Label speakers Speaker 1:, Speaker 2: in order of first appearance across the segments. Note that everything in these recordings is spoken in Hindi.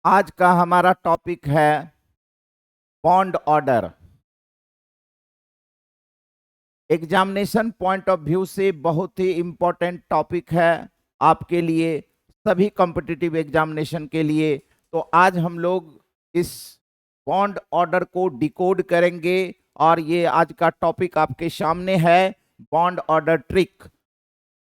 Speaker 1: आज का हमारा टॉपिक है bond order. Examination point of view से बहुत ही इंपॉर्टेंट टॉपिक है आपके लिए, सभी कॉम्पिटिटिव एग्जामिनेशन के लिए। तो आज हम लोग इस बॉन्ड ऑर्डर को डिकोड करेंगे और ये आज का टॉपिक आपके सामने है, बॉन्ड ऑर्डर ट्रिक।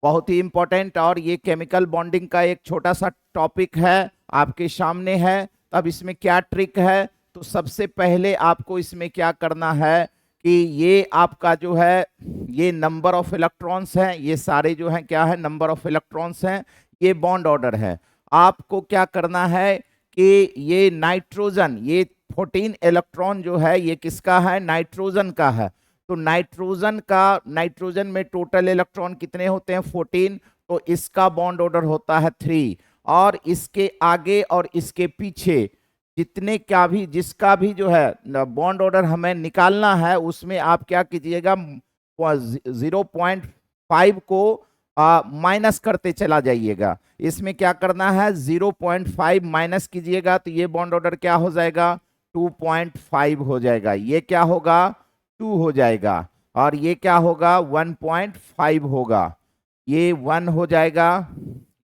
Speaker 1: बहुत ही इंपॉर्टेंट और ये केमिकल बॉन्डिंग का एक छोटा सा टॉपिक है, आपके सामने है। अब इसमें क्या ट्रिक है, तो सबसे पहले आपको इसमें क्या करना है कि ये आपका जो है ये नंबर ऑफ इलेक्ट्रॉन्स हैं, ये सारे जो हैं क्या है, नंबर ऑफ इलेक्ट्रॉन्स हैं, ये बॉन्ड ऑर्डर है। आपको क्या करना है कि ये नाइट्रोजन, ये 14 इलेक्ट्रॉन जो है ये किसका है, नाइट्रोजन का है। तो नाइट्रोजन में टोटल इलेक्ट्रॉन कितने होते हैं, 14। तो इसका बॉन्ड ऑर्डर होता है 3। और इसके आगे और इसके पीछे जितने क्या भी जिसका भी जो है बॉन्ड ऑर्डर हमें निकालना है, उसमें आप क्या कीजिएगा, 0.5 को माइनस करते चला जाइएगा। इसमें क्या करना है, 0.5 माइनस कीजिएगा तो ये बॉन्ड ऑर्डर क्या हो जाएगा, 2.5 हो जाएगा। ये क्या होगा, 2 हो जाएगा। और ये क्या होगा, 1.5 होगा। ये 1 हो जाएगा,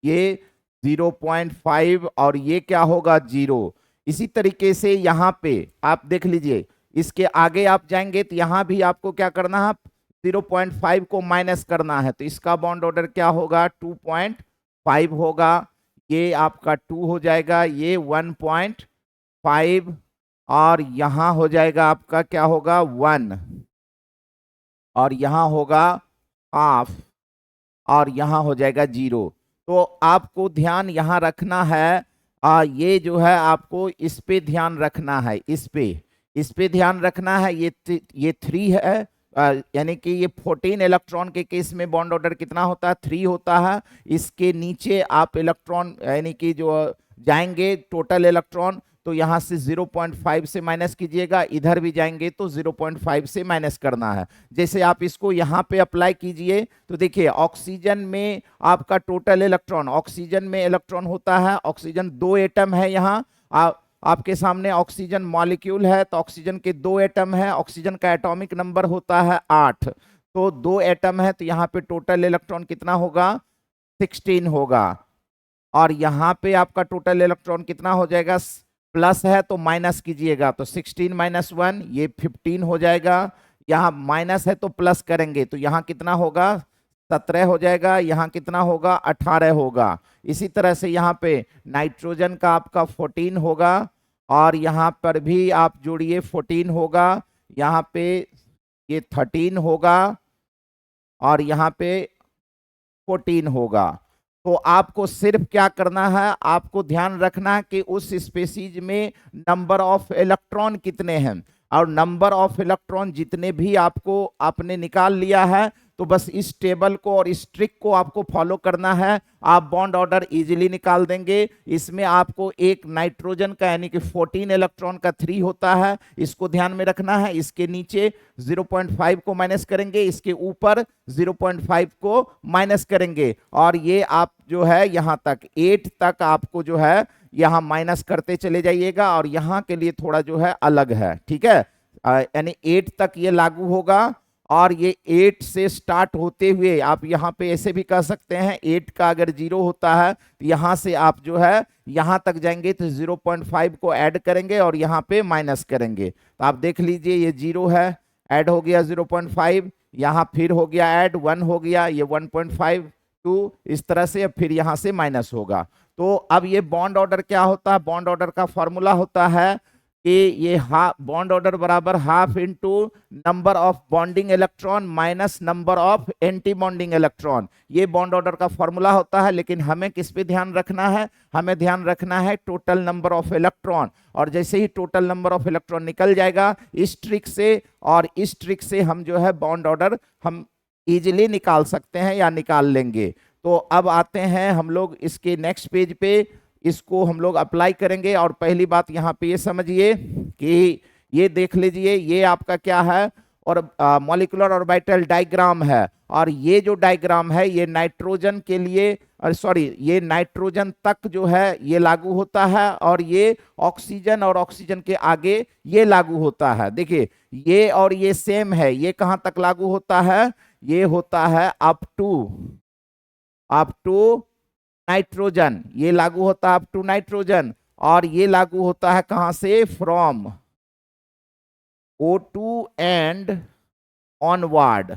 Speaker 1: ये 0.5 और ये क्या होगा, 0। इसी तरीके से यहाँ पे आप देख लीजिए, इसके आगे आप जाएंगे तो यहाँ भी आपको क्या करना है, 0.5 को माइनस करना है। तो इसका बॉन्ड ऑर्डर क्या होगा, 2.5 होगा। ये आपका 2 हो जाएगा, ये 1.5 और यहाँ हो जाएगा आपका क्या होगा, 1 और यहाँ होगा हाफ और यहाँ हो जाएगा 0। तो आपको ध्यान यहाँ रखना है, ये जो है आपको इस पे ध्यान रखना है, इस पे ध्यान रखना है। ये 3 है, यानी कि ये 14 इलेक्ट्रॉन के केस में बॉन्ड ऑर्डर कितना होता है, 3 होता है। इसके नीचे आप इलेक्ट्रॉन यानी कि जो जाएंगे टोटल इलेक्ट्रॉन, तो यहाँ से 0.5 से माइनस कीजिएगा, इधर भी जाएंगे तो 0.5 से माइनस करना है। जैसे आप इसको यहाँ पे अप्लाई कीजिए तो देखिए, ऑक्सीजन में आपका टोटल इलेक्ट्रॉन, ऑक्सीजन में इलेक्ट्रॉन होता है, ऑक्सीजन 2 एटम है। यहाँ आपके सामने ऑक्सीजन मॉलिक्यूल है, तो ऑक्सीजन के 2 एटम है, ऑक्सीजन का एटॉमिक नंबर होता है 8। तो 2 एटम है, तो यहाँ पे टोटल इलेक्ट्रॉन कितना होगा, 16 होगा। और यहाँ पे आपका टोटल इलेक्ट्रॉन कितना हो जाएगा, प्लस है तो माइनस कीजिएगा, तो 16 माइनस 1 ये 15 हो जाएगा। यहाँ माइनस है तो प्लस करेंगे तो यहाँ कितना होगा, 17 हो जाएगा। यहाँ कितना होगा, 18 होगा। इसी तरह से यहाँ पे नाइट्रोजन का आपका 14 होगा और यहाँ पर भी आप जोड़िए 14 होगा। यहाँ पे ये 13 होगा और यहाँ पे 14 होगा। तो आपको सिर्फ क्या करना है, आपको ध्यान रखना है कि उस स्पेसीज में नंबर ऑफ इलेक्ट्रॉन कितने हैं, और नंबर ऑफ इलेक्ट्रॉन जितने भी आपने निकाल लिया है, तो बस इस टेबल को और इस ट्रिक को आपको फॉलो करना है, आप बॉन्ड ऑर्डर इजीली निकाल देंगे। इसमें आपको एक नाइट्रोजन का यानी कि 14 इलेक्ट्रॉन का 3 होता है, इसको ध्यान में रखना है। इसके नीचे 0.5 को माइनस करेंगे, इसके ऊपर 0.5 को माइनस करेंगे, और ये आप जो है यहाँ तक 8 तक आपको जो है यहाँ माइनस करते चले जाइएगा। और यहाँ के लिए थोड़ा जो है अलग है, ठीक है, यानी 8 तक ये लागू होगा। और ये 8 से स्टार्ट होते हुए आप यहाँ पे ऐसे भी कह सकते हैं, 8 का अगर 0 होता है तो यहाँ से आप जो है यहाँ तक जाएंगे तो 0.5 को ऐड करेंगे और यहाँ पे माइनस करेंगे। तो आप देख लीजिए, ये 0 है, ऐड हो गया 0.5, यहाँ फिर हो गया ऐड 1 हो गया, ये 1.5 2, इस तरह से अब फिर यहाँ से माइनस होगा। तो अब ये बॉन्ड ऑर्डर क्या होता है, बॉन्ड ऑर्डर का फॉर्मूला होता है कि ये बॉन्ड ऑर्डर बराबर half into number of bonding electron minus number of anti bonding electron. ये बॉन्ड ऑर्डर का फॉर्मूला होता है। लेकिन हमें किस पे ध्यान रखना है, हमें ध्यान रखना है टोटल नंबर ऑफ इलेक्ट्रॉन। और जैसे ही टोटल नंबर ऑफ इलेक्ट्रॉन निकल जाएगा इस ट्रिक से, और इस ट्रिक से हम जो है बॉन्ड ऑर्डर हम इजीली निकाल सकते हैं या निकाल लेंगे। तो अब आते हैं हम लोग इसके नेक्स्ट पेज पे, इसको हम लोग अप्लाई करेंगे। और पहली बात यहाँ पे ये समझिए कि ये देख लीजिए, ये आपका क्या है, और मॉलिक्यूलर ऑर्बिटल डायग्राम है। और ये जो डायग्राम है ये नाइट्रोजन के लिए सॉरी ये नाइट्रोजन तक जो है ये लागू होता है, और ये ऑक्सीजन और ऑक्सीजन के आगे ये लागू होता है। देखिए ये और ये सेम है, ये कहां तक लागू होता है, ये होता है अप टू नाइट्रोजन, ये लागू होता है अप टू नाइट्रोजन, और ये लागू होता है कहां से, फ्रॉम O2 एंड ऑनवर्ड।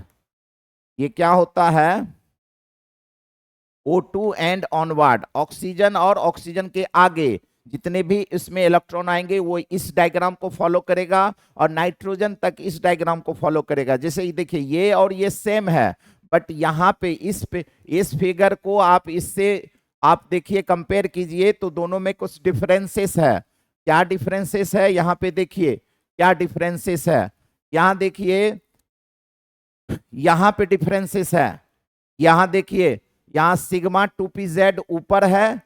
Speaker 1: ये क्या होता है, O2 एंड ऑनवर्ड, ऑक्सीजन और ऑक्सीजन के आगे जितने भी इसमें इलेक्ट्रॉन आएंगे वो इस डायग्राम को फॉलो करेगा, और नाइट्रोजन तक इस डायग्राम को फॉलो करेगा। जैसे ये देखिए ये और ये सेम है, बट यहाँ पे इस फिगर को आप इससे आप देखिए कंपेयर कीजिए तो दोनों में कुछ डिफरेंसेस है। क्या डिफरेंसेस है, यहाँ पे देखिए क्या डिफरेंसेस है, यहाँ देखिए यहाँ पे डिफरेंसेस है। यहाँ देखिए यहाँ सिग्मा 2pz ऊपर है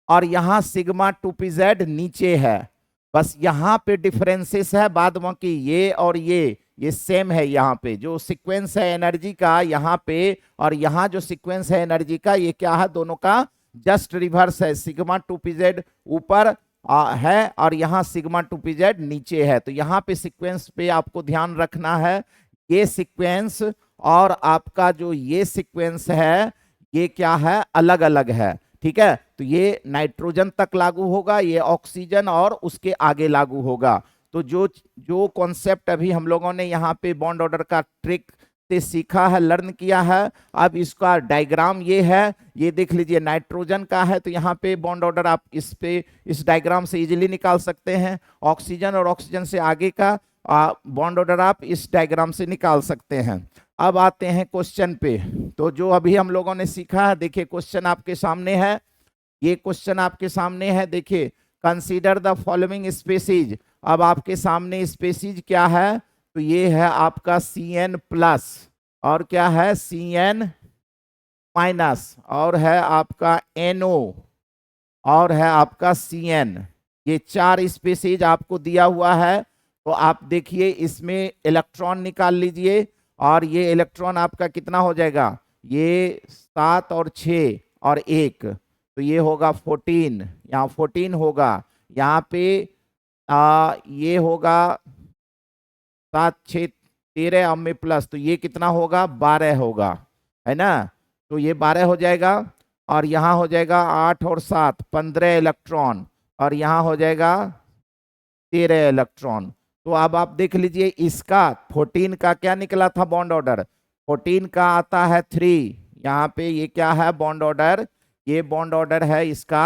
Speaker 1: और यहाँ सिग्मा 2pz नीचे है, बस यहाँ पे डिफरेंसेस है, बाद बाकी ये और ये सेम है। यहाँ पे जो सीक्वेंस है एनर्जी का यहाँ पे, और यहाँ जो सीक्वेंस है एनर्जी का, ये क्या है, दोनों का जस्ट रिवर्स है। सिग्मा 2pz ऊपर है और यहाँ सिग्मा 2pz नीचे है। तो यहाँ पे सीक्वेंस पे आपको ध्यान रखना है, ये सीक्वेंस और आपका जो ये सीक्वेंस है ये क्या है, अलग अलग है। ठीक है, तो ये नाइट्रोजन तक लागू होगा, ये ऑक्सीजन और उसके आगे लागू होगा। तो जो कॉन्सेप्ट अभी हम लोगों ने यहाँ पे बॉन्ड ऑर्डर का ट्रिक से सीखा है, लर्न किया है, अब इसका डायग्राम ये है, ये देख लीजिए नाइट्रोजन का है, तो यहाँ पे बॉन्ड ऑर्डर आप इस डायग्राम से इजीली निकाल सकते हैं। ऑक्सीजन और ऑक्सीजन से आगे का बॉन्ड ऑर्डर आप इस डायग्राम से निकाल सकते हैं। अब आते हैं क्वेश्चन पे। तो जो अभी हम लोगों ने सीखा है, देखिए क्वेश्चन आपके सामने है, ये क्वेश्चन आपके सामने है। देखिए कंसीडर द फॉलोइंग स्पेसीज। अब आपके सामने स्पेसीज क्या है, तो ये है आपका Cn प्लस, और क्या है Cn माइनस, और है आपका NO, और है आपका Cn। ये 4 स्पेसीज आपको दिया हुआ है। तो आप देखिए इसमें इलेक्ट्रॉन निकाल लीजिए, और ये इलेक्ट्रॉन आपका कितना हो जाएगा, ये 7 और 6 और 1, तो ये होगा 14, यहाँ 14 होगा, यहाँ पे ये होगा 7 6 13 अब में प्लस, तो ये कितना होगा, 12 होगा, है ना। तो ये 12 हो जाएगा, और यहाँ हो जाएगा 8 और 7 15 इलेक्ट्रॉन, और यहाँ हो जाएगा 13 इलेक्ट्रॉन। तो अब आप देख लीजिए इसका 14 का क्या निकला था बॉन्ड ऑर्डर, 14 का आता है 3, यहाँ पे ये क्या है बॉन्ड ऑर्डर, ये बॉन्ड ऑर्डर है इसका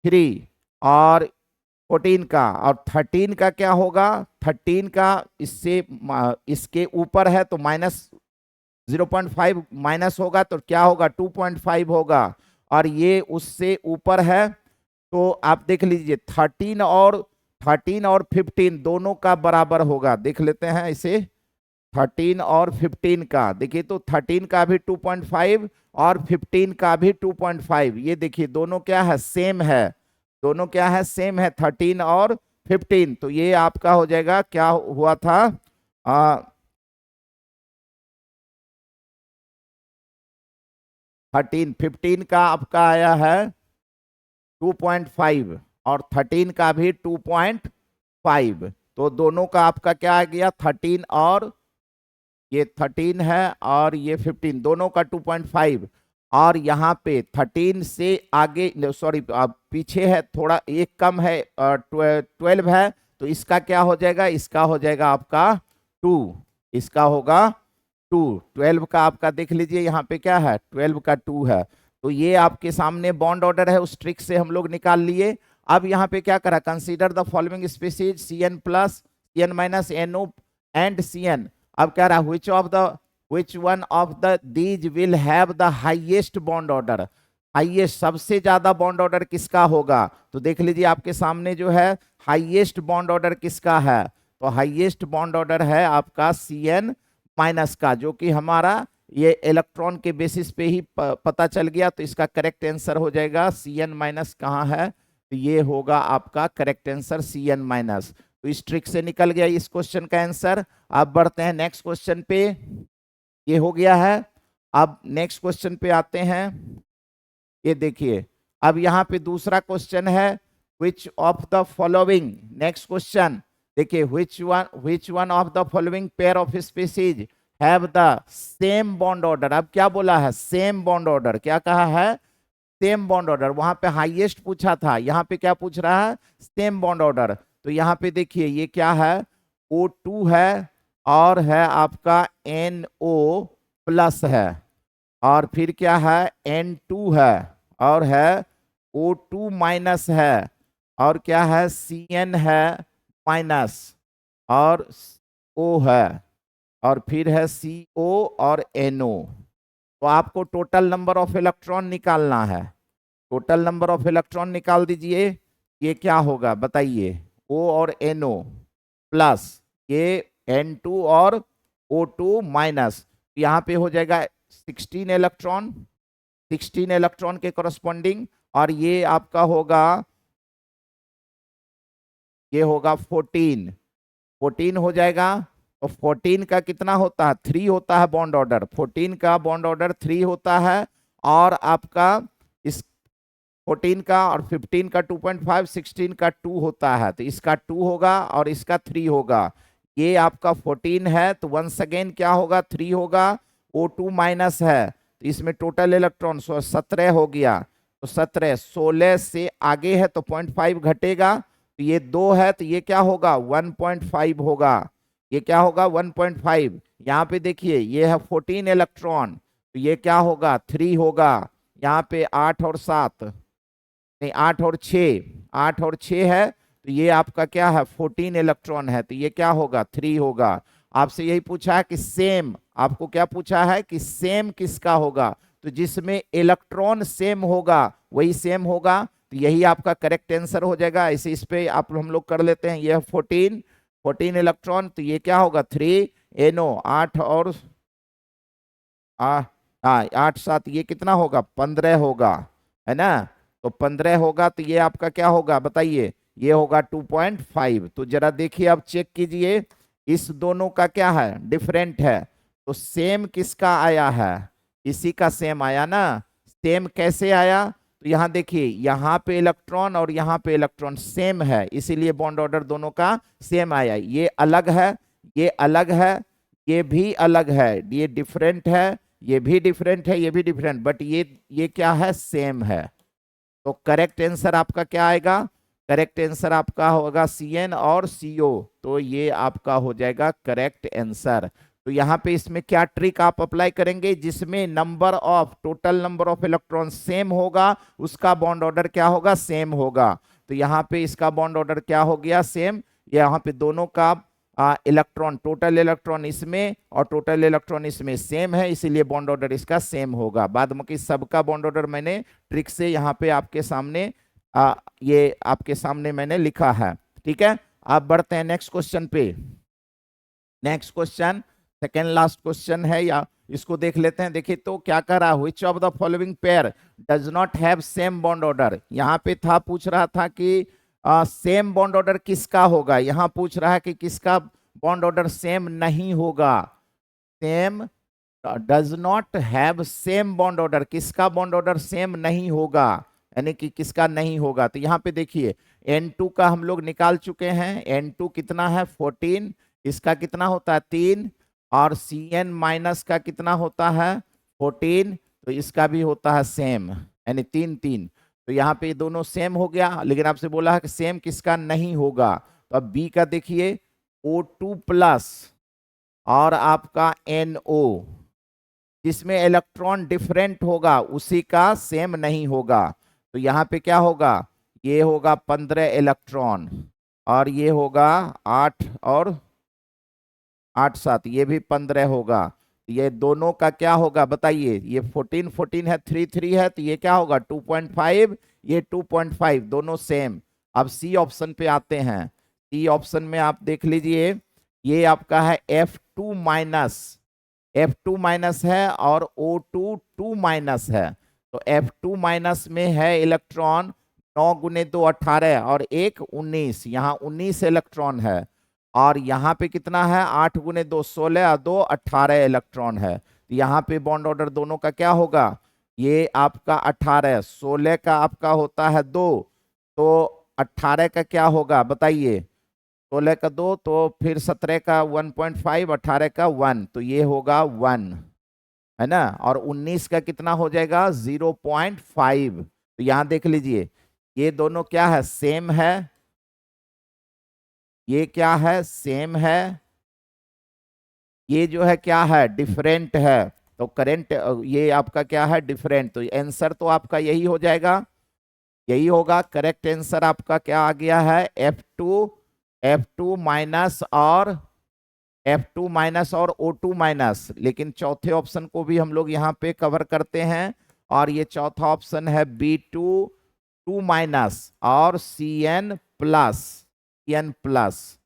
Speaker 1: 3, और 14 का, और 13 का क्या होगा, 13 का इसके ऊपर है तो माइनस 0.5 माइनस होगा, तो क्या होगा 2.5 होगा, और ये उससे ऊपर है। तो आप देख लीजिए 13 और 15 दोनों का बराबर होगा। देख लेते हैं इसे, 13 और 15 का, देखिए तो 13 का भी 2.5 और 15 का भी 2.5, ये देखिए दोनों क्या है, सेम है, दोनों क्या है, सेम है 13 और 15। तो ये आपका हो जाएगा, क्या हुआ था, 15 का आपका आया है 2.5 और 13 का भी 2.5, तो दोनों का आपका क्या आ गया 13, और ये 13 है और ये 15, दोनों का 2.5, और यहाँ पे 13 से आगे सॉरी पीछे है थोड़ा, एक कम है 12 है, तो इसका क्या हो जाएगा, इसका हो जाएगा आपका 2, इसका होगा 2, 12 का आपका देख लीजिए यहाँ पे क्या है, 12 का 2 है। तो ये आपके सामने बॉन्ड ऑर्डर है, उस ट्रिक से हम लोग निकाल लिए। अब यहाँ पे क्या करा, consider the following species Cn plus, Cn minus, NO and Cn। अब कह रहा है which one of these will have the highest bond order, highest सबसे ज्यादा बॉन्ड ऑर्डर किसका होगा। तो देख लीजिए आपके सामने जो है हाईएस्ट बॉन्ड ऑर्डर किसका है, तो हाईएस्ट बॉन्ड ऑर्डर है आपका Cn माइनस का, जो कि हमारा ये इलेक्ट्रॉन के बेसिस पे ही पता चल गया। तो इसका करेक्ट आंसर हो जाएगा Cn माइनस कहाँ है, तो ये होगा आपका करेक्ट आंसर Cn माइनस। तो इस ट्रिक से निकल गया इस क्वेश्चन का आंसर। अब बढ़ते हैं नेक्स्ट क्वेश्चन पे, ये हो गया है। अब नेक्स्ट क्वेश्चन पे आते हैं। ये देखिए, अब यहाँ पे दूसरा क्वेश्चन है, which of the following, next question देखिए, which one of the following pair of species have the same bond order. अब क्या बोला है, सेम बॉन्ड ऑर्डर, क्या कहा है, सेम बॉन्ड ऑर्डर। वहां पे हाईएस्ट पूछा था, यहाँ पे क्या पूछ रहा है, सेम बॉन्ड ऑर्डर। तो यहाँ पे देखिए ये क्या है, O2 है और है आपका NO प्लस है, और फिर क्या है N2 है, और है O2 माइनस है, और क्या है CN है माइनस, और O है, और फिर है CO और NO। तो आपको टोटल नंबर ऑफ इलेक्ट्रॉन निकालना है, टोटल नंबर ऑफ इलेक्ट्रॉन निकाल दीजिए। ये क्या होगा बताइए, O और NO प्लस ये N2 और O2 माइनस, यहाँ पे हो जाएगा 16 इलेक्ट्रॉन, 16 इलेक्ट्रॉन के करस्पॉन्डिंग, और ये आपका होगा, ये होगा 14, 14 हो जाएगा। तो 14 का कितना होता है, 3 होता है बॉन्ड ऑर्डर, 14 का बॉन्ड ऑर्डर 3 होता है, और आपका इस 14 का और 15 का 2.5, 16 का 2 होता है, तो इसका 2 होगा और इसका 3 होगा। ये आपका 14 है, तो वंस अगेन क्या होगा, 3 होगा, O2 माइनस है, तो इसमें टोटल इलेक्ट्रॉन 17 हो गया। तो 17, 16 से आगे है तो 0.5 घटेगा, तो ये 2 है, तो ये क्या होगा 1.5 होगा, ये क्या होगा 1.5। यहाँ पे देखिए ये है 14 इलेक्ट्रॉन, तो ये क्या होगा 3 होगा। यहाँ पे 8 और 7 नहीं, 8 और 6, 8 और 6 है, तो ये आपका क्या है 14 इलेक्ट्रॉन है, तो ये क्या होगा 3 होगा। आपसे यही पूछा है कि सेम, आपको क्या पूछा है कि सेम किसका होगा, तो जिसमें इलेक्ट्रॉन सेम होगा वही सेम होगा, तो यही आपका करेक्ट आंसर हो जाएगा। इसे इस पे आप हम लोग कर लेते हैं, ये 14 इलेक्ट्रॉन, तो ये क्या होगा 3 NO, 8 और 8 7, ये कितना होगा 15 होगा, है ना। तो 15 होगा, तो ये आपका क्या होगा बताइए, ये होगा 2.5। तो जरा देखिए, आप चेक कीजिए, इस दोनों का क्या है, डिफरेंट है, तो सेम किसका आया है, इसी का सेम आया ना। सेम कैसे आया, तो यहाँ देखिए, यहाँ पे इलेक्ट्रॉन और यहाँ पे इलेक्ट्रॉन सेम है, इसीलिए बॉन्ड ऑर्डर दोनों का सेम आया। ये अलग है, ये अलग है, ये भी अलग है, ये डिफरेंट है, ये भी डिफरेंट है, ये भी डिफरेंट, बट ये क्या है, सेम है। तो करेक्ट आंसर आपका क्या आएगा, करेक्ट आंसर आपका होगा CN और CO, तो ये आपका हो जाएगा करेक्ट आंसर। तो यहाँ पे इसमें क्या ट्रिक आप अप्लाई करेंगे, जिसमें number of, total number of electron same होगा, उसका बॉन्ड ऑर्डर क्या होगा, सेम होगा। तो यहाँ पे इसका बॉन्ड ऑर्डर क्या हो गया, सेम। यहाँ पे दोनों का इलेक्ट्रॉन, टोटल इलेक्ट्रॉन इसमें और टोटल इलेक्ट्रॉन इसमें सेम है, इसीलिए बॉन्ड ऑर्डर इसका सेम होगा। बाद में कि सबका बॉन्ड ऑर्डर मैंने ट्रिक से यहाँ पे आपके सामने ये आपके सामने मैंने लिखा है, ठीक है। आप बढ़ते हैं नेक्स्ट क्वेश्चन पे। Next question second last question है, या इसको देख लेते हैं। देखिए तो क्या कर रहा है, which of the following pair does not have same bond order. यहाँ पे था, पूछ रहा था कि सेम बॉन्ड ऑर्डर किसका होगा, यहाँ पूछ रहा है कि किसका बॉन्ड ऑर्डर सेम नहीं होगा। Same does not have same bond order, किसका बॉन्ड ऑर्डर सेम नहीं होगा, यानी कि किसका नहीं होगा। तो यहाँ पे देखिए N2 का हम लोग निकाल चुके हैं, N2 कितना है 14, इसका कितना होता है 3, और CN माइनस का कितना होता है 14, तो इसका भी होता है सेम, यानी 3 3। तो यहाँ पे दोनों सेम हो गया, लेकिन आपसे बोला है कि सेम किसका नहीं होगा। तो अब B का देखिए O2 प्लस और आपका NO, जिसमें इलेक्ट्रॉन डिफरेंट होगा उसी का सेम नहीं होगा। तो यहाँ पे क्या होगा, ये होगा 15 इलेक्ट्रॉन, और ये होगा 8 और 8 7, ये भी 15 होगा। ये दोनों का क्या होगा बताइए, ये 14 14 है, 3 3 है, तो ये क्या होगा 2.5, ये 2.5, दोनों सेम। अब सी ऑप्शन पे आते हैं। सी ऑप्शन में आप देख लीजिए, ये आपका है F2 माइनस, F2 माइनस है और O2 2 माइनस है। तो F2 माइनस में है इलेक्ट्रॉन 9 गुने 2 18 और 1 19, यहाँ 19 इलेक्ट्रॉन है। और यहाँ पे कितना है 8 गुने 2 16 और 2 18 इलेक्ट्रॉन है। तो यहाँ पे बॉन्ड ऑर्डर दोनों का क्या होगा, ये आपका 18, 16 का आपका होता है 2, तो 18 का क्या होगा बताइए, 16 का 2, तो फिर 17 का 1.5, 18 का 1, तो ये होगा 1, है ना। और 19 का कितना हो जाएगा 0.5। तो यहां देख लीजिए, ये दोनों क्या है, सेम है, ये क्या है, सेम है, ये जो है क्या है, डिफरेंट है। तो करेंट, ये आपका क्या है, डिफरेंट। तो आंसर तो आपका यही हो जाएगा, यही होगा। करेक्ट आंसर आपका क्या आ गया है, F2 माइनस और O2 माइनस। लेकिन चौथे ऑप्शन को भी हम लोग यहाँ पे कवर करते हैं, और ये चौथा ऑप्शन है B2 2 माइनस और CN प्लस।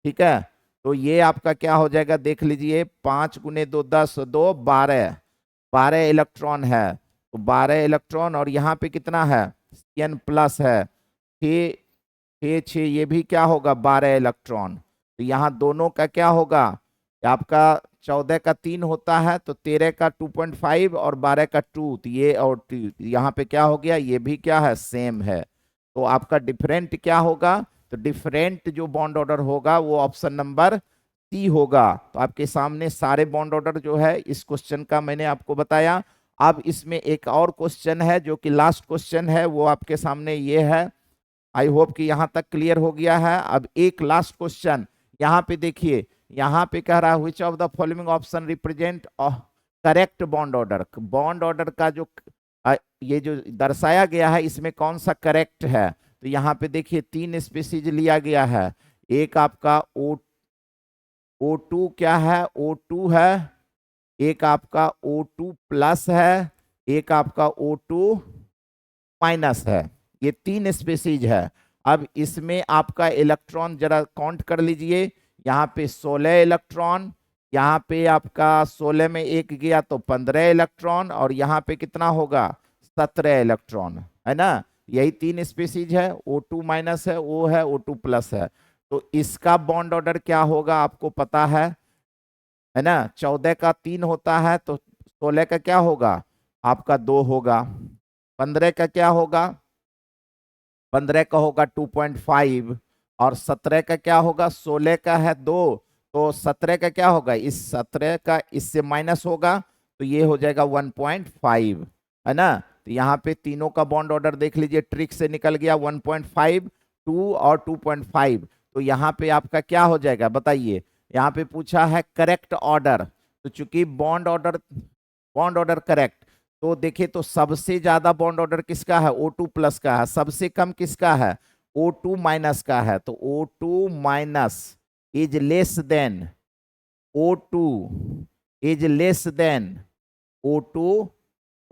Speaker 1: ठीक है, तो ये आपका क्या हो जाएगा, देख लीजिए, 5 गुने 2 10, 2 12, 12 इलेक्ट्रॉन है। तो 12 इलेक्ट्रॉन, और यहाँ पे कितना है, CN प्लस है, 6 ये भी क्या होगा, 12 इलेक्ट्रॉन। तो यहाँ दोनों का क्या होगा, आपका 14 का 3 होता है, तो 13 का 2.5 और 12 का 2, तो ये और यहाँ पे क्या हो गया, ये भी क्या है, सेम है। तो आपका डिफरेंट क्या होगा, तो डिफरेंट जो बॉन्ड ऑर्डर होगा वो ऑप्शन नंबर सी होगा। तो आपके सामने सारे बॉन्ड ऑर्डर जो है इस क्वेश्चन का मैंने आपको बताया। अब इसमें एक और क्वेश्चन है जो कि लास्ट क्वेश्चन है, वो आपके सामने ये है। आई होप कि यहां तक क्लियर हो गया है। अब एक लास्ट क्वेश्चन यहाँ पे देखिए, यहाँ पे कह रहा है which of the following option represent correct bond order. Bond order का जो ये जो दर्शाया गया है इसमें कौन सा करेक्ट है। तो यहाँ पे देखिए 3 स्पीसीज लिया गया है। एक आपका O2 क्या है, O2 है, एक आपका O2 प्लस है, एक आपका O2 माइनस है। ये 3 स्पीसीज है। अब इसमें आपका इलेक्ट्रॉन जरा काउंट कर लीजिए, यहाँ पे 16 इलेक्ट्रॉन, यहाँ पे आपका 16 में एक गया तो 15 इलेक्ट्रॉन, और यहाँ पे कितना होगा, 17 इलेक्ट्रॉन, है ना। यही 3 स्पीसीज है, O2 माइनस है, O है, O2 प्लस है। तो इसका बॉन्ड ऑर्डर क्या होगा आपको पता है ना। 14 का 3 होता है, तो 16 का क्या होगा, आपका 2 होगा। 15 का क्या होगा, 15 का होगा 2.5, और 17 का क्या होगा, 16 का है 2, तो 17 का क्या होगा, इस 17 का इससे माइनस होगा, तो ये हो जाएगा 1.5, है ना। तो यहाँ पे तीनों का बॉन्ड ऑर्डर देख लीजिए, ट्रिक से निकल गया 1.5, 2 और 2.5। तो यहाँ पे आपका क्या हो जाएगा बताइए, यहाँ पे पूछा है करेक्ट ऑर्डर, तो चूंकि बॉन्ड ऑर्डर करेक्ट, तो देखिए तो सबसे ज्यादा बॉन्ड ऑर्डर किसका है, O2 प्लस का है, सबसे कम किसका है, O2 माइनस का है। तो O2 minus is less than O2 is less than O2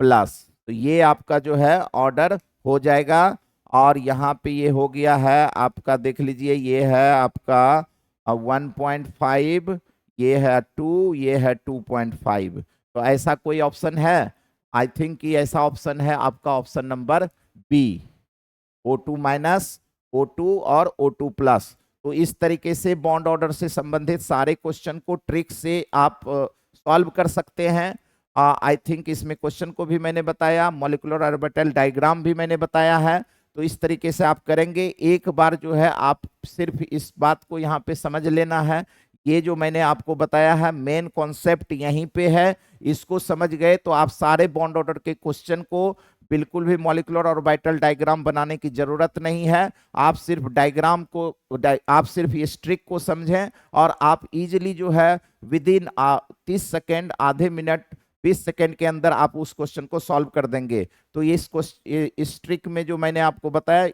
Speaker 1: plus. तो ये आपका जो है ऑर्डर हो जाएगा। और यहाँ पे ये हो गया है आपका, देख लीजिए, ये है आपका 1.5, ये है 2, ये है 2.5। तो ऐसा कोई ऑप्शन है, आई थिंक कि ऐसा ऑप्शन है आपका option number B, O2 minus, O2 और O2 प्लस। तो इस तरीके से बॉन्ड ऑर्डर से संबंधित सारे क्वेश्चन को ट्रिक से आप सॉल्व कर सकते हैं। आई थिंक इसमें क्वेश्चन को भी मैंने बताया, मॉलिक्यूलर ऑर्बिटल डायग्राम भी मैंने बताया है। तो इस तरीके से आप करेंगे। एक बार जो है आप सिर्फ इस बात को यहाँ पे समझ लेना है, ये जो मैंने आपको बताया है मेन कॉन्सेप्ट यहीं पे है। इसको समझ गए तो आप सारे बॉन्ड ऑर्डर के क्वेश्चन को, बिल्कुल भी मॉलिक्यूलर ऑर्बिटल डायग्राम बनाने की जरूरत नहीं है। आप सिर्फ डायग्राम को, आप सिर्फ ये ट्रिक को समझें, और आप इजीली जो है विद इन 30 सेकेंड, आधे मिनट, 20 सेकेंड के अंदर आप उस क्वेश्चन को सॉल्व कर देंगे। तो इस ट्रिक में जो मैंने आपको बताया,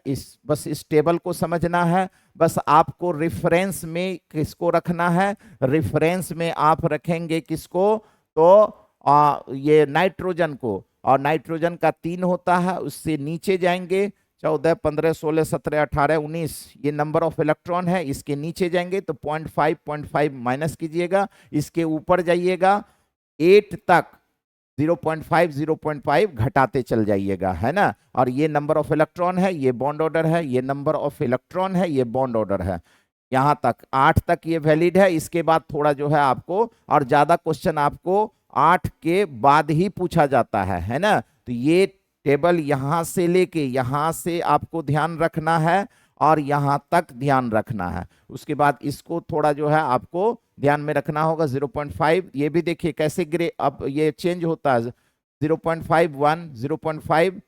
Speaker 1: बस इस टेबल को समझना है। बस आपको रेफरेंस में किसको रखना है, रेफरेंस में आप रखेंगे किसको, तो ये नाइट्रोजन को। और नाइट्रोजन का 3 होता है, उससे नीचे जाएंगे 14, 15, 16, 17, 18, 19, ये नंबर ऑफ इलेक्ट्रॉन है, इसके नीचे जाएंगे तो 0.5 माइनस कीजिएगा, इसके ऊपर जाइएगा 8 तक 0.5 घटाते चल जाइएगा, है ना। और ये नंबर ऑफ इलेक्ट्रॉन है, ये बॉन्ड ऑर्डर है, ये नंबर ऑफ इलेक्ट्रॉन है, ये बॉन्ड ऑर्डर है। यहां तक 8 तक ये वैलिड है। इसके बाद थोड़ा जो है आपको, और ज्यादा क्वेश्चन आपको 8 के बाद ही पूछा जाता है ना। तो ये टेबल यहां से लेके यहां से आपको ध्यान रखना है और यहां तक ध्यान रखना है। उसके बाद इसको थोड़ा जो है आपको ध्यान में रखना होगा। 0.5 ये भी देखिए कैसे ग्रे अब ये चेंज होता है। 0.51 0.50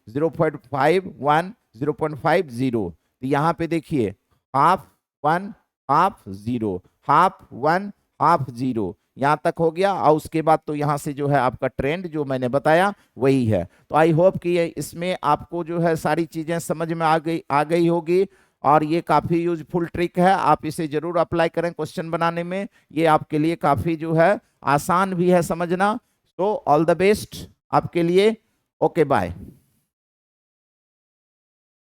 Speaker 1: 0.51 0.50। तो यहाँ पे देखिए हाफ 1 हाफ 0 हाफ 1 हाफ 0 यहाँ तक हो गया। और उसके बाद तो यहाँ से जो है आपका ट्रेंड जो मैंने बताया वही है। तो आई होप कि इसमें आपको जो है सारी चीजें समझ में आ गई होगी और ये काफी यूजफुल ट्रिक है। आप इसे जरूर अप्लाई करें क्वेश्चन बनाने में, ये आपके लिए काफी जो है आसान भी है समझना। तो ऑल द बेस्ट आपके लिए। Okay bye.